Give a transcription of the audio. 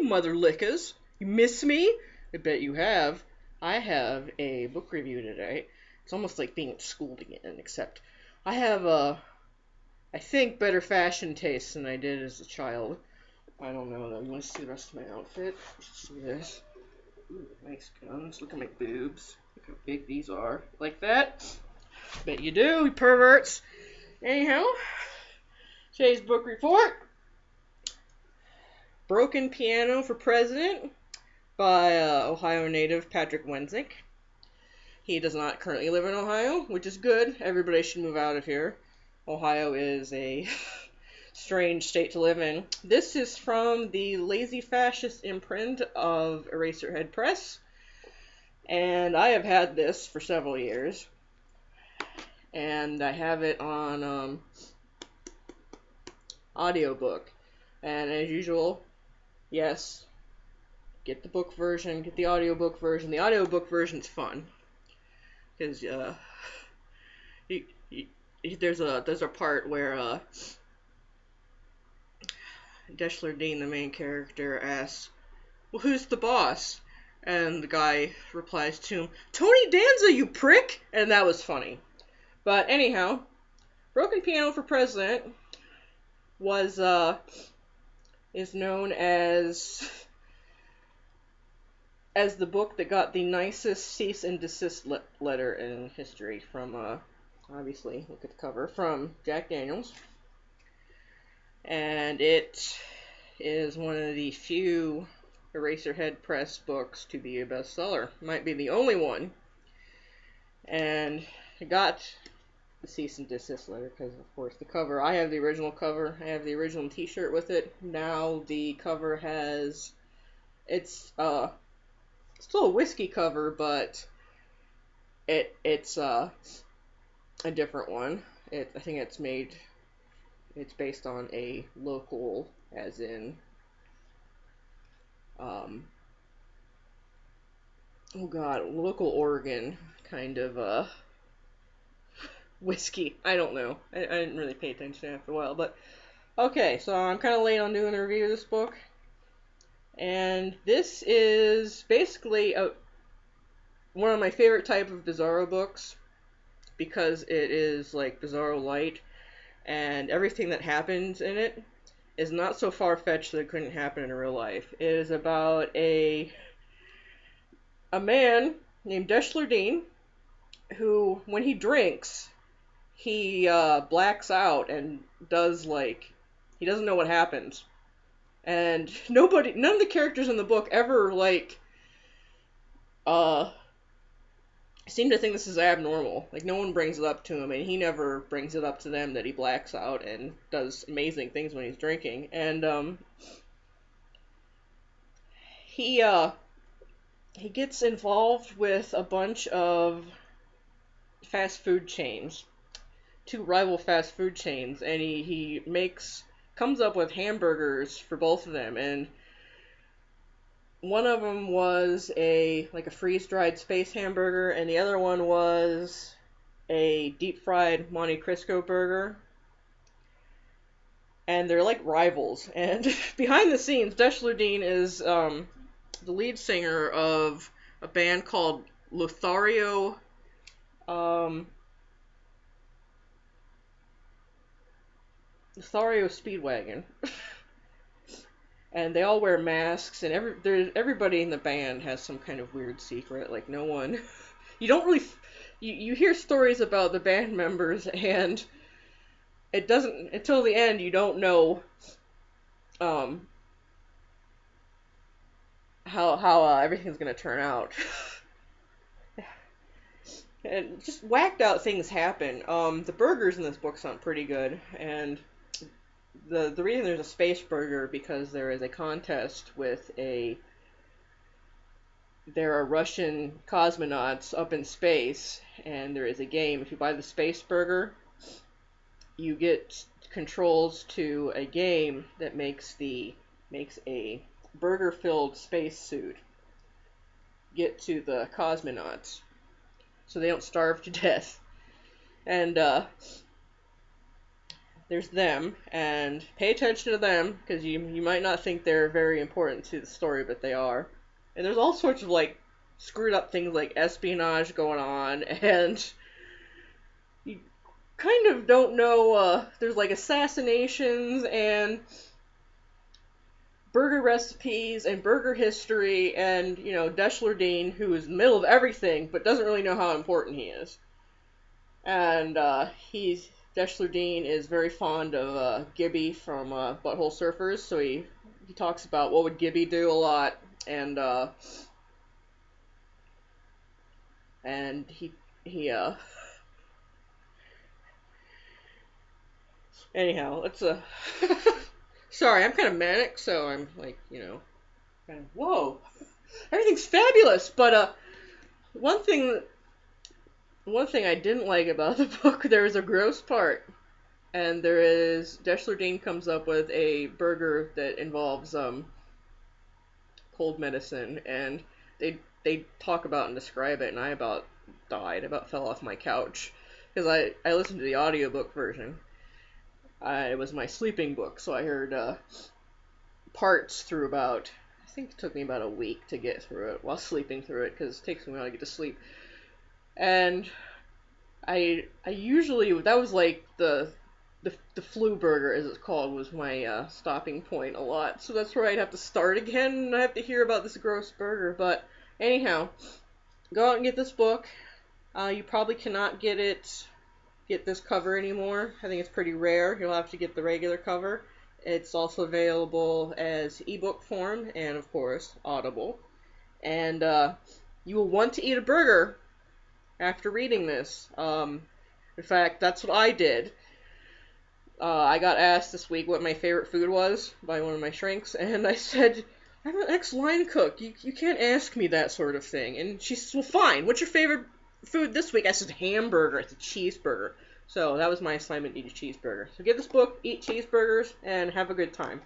mother lickers. You miss me? I bet you have. I have a book review today. It's almost like being at school again, except I have I think, better fashion taste than I did as a child. I don't know, though. You want to see the rest of my outfit? You should see this. Ooh, nice guns. Look at my boobs. Look how big these are. Like that? Bet you do, you perverts. Anyhow, today's book report. Broken Piano for President by Ohio native Patrick Wensink. He does not currently live in Ohio, which is good. Everybody should move out of here. Ohio is a strange state to live in. This is from the Lazy Fascist imprint of Eraserhead Press. And I have had this for several years. And I have it on audiobook. And as usual, yes, get the book version, get the audiobook version. The audiobook version's fun. Because there's a part where Deschler Dean, the main character, asks, "Well, who's the boss?" And the guy replies to him, "Tony Danza, you prick!" And that was funny. But anyhow, Broken Piano for President was is known as the book that got the nicest cease and desist letter in history from obviously, look at the cover, from Jack Daniels. And it is one of the few Eraserhead Press books to be a bestseller. Might be the only one. And it got the cease and desist letter because, of course, the cover. I have the original cover. I have the original t-shirt with it. Now the cover has... It's still a whiskey cover, but it's a different one. I think it's based on a local, as in, local Oregon kind of whiskey. I don't know. I didn't really pay attention after a while, but okay, so I'm kind of late on doing the review of this book. And this is basically one of my favorite type of Bizarro books, because it is like Bizarro light, and everything that happens in it is not so far-fetched that it couldn't happen in real life. It is about a man named Deschler Dean, who, when he drinks, he blacks out and he doesn't know what happens. And none of the characters in the book ever, seem to think this is abnormal. Like, no one brings it up to him, and he never brings it up to them that he blacks out and does amazing things when he's drinking. And, he gets involved with a bunch of fast food chains. Two rival fast food chains, and he comes up with hamburgers for both of them, and one of them was a freeze-dried space hamburger, and the other one was a deep-fried Monte Cristo burger. And they're like rivals. And behind the scenes, Deschler Dean is the lead singer of a band called Lothario Speedwagon. And they all wear masks, and everybody in the band has some kind of weird secret. Like, no one... You don't really... You hear stories about the band members, and it doesn't... Until the end, you don't know how everything's gonna turn out. And just whacked out things happen. The burgers in this book sound pretty good, and the reason there's a space burger because there is a contest with there are Russian cosmonauts up in space, and there is a game. If you buy the space burger, you get controls to a game that makes a burger-filled spacesuit get to the cosmonauts, so they don't starve to death. And there's them, and pay attention to them, because you might not think they're very important to the story, but they are. And there's all sorts of, like, screwed up things like espionage going on, and you kind of don't know, there's, like, assassinations, and burger recipes, and burger history, and, you know, Deschler who is in the middle of everything, but doesn't really know how important he is. And, Deschler is very fond of Gibby from Butthole Surfers, so he talks about what would Gibby do a lot, and anyhow, it's a sorry, I'm kind of manic, so I'm like, you know, kind of whoa, everything's fabulous, but one thing I didn't like about the book, there was a gross part. And Deschler comes up with a burger that involves cold medicine, and they talk about and describe it, and I about died, about fell off my couch, because I listened to the audiobook version. It was my sleeping book, so I heard parts through I think it took me about a week to get through it, while sleeping through it, because it takes me a while to get to sleep. And I usually, that was like the flu burger, as it's called, was my stopping point a lot. So that's where I'd have to start again, and I have to hear about this gross burger. But anyhow, go out and get this book. You probably cannot get this cover anymore. I think it's pretty rare. You'll have to get the regular cover. It's also available as ebook form, and of course, Audible. And you will want to eat a burger after reading this. In fact, that's what I did. I got asked this week what my favorite food was by one of my shrinks, and I said, I'm an ex-line cook. You can't ask me that sort of thing. And she says, well, fine. What's your favorite food this week? I said, hamburger. It's a cheeseburger. So that was my assignment, eat a cheeseburger. So get this book, eat cheeseburgers, and have a good time.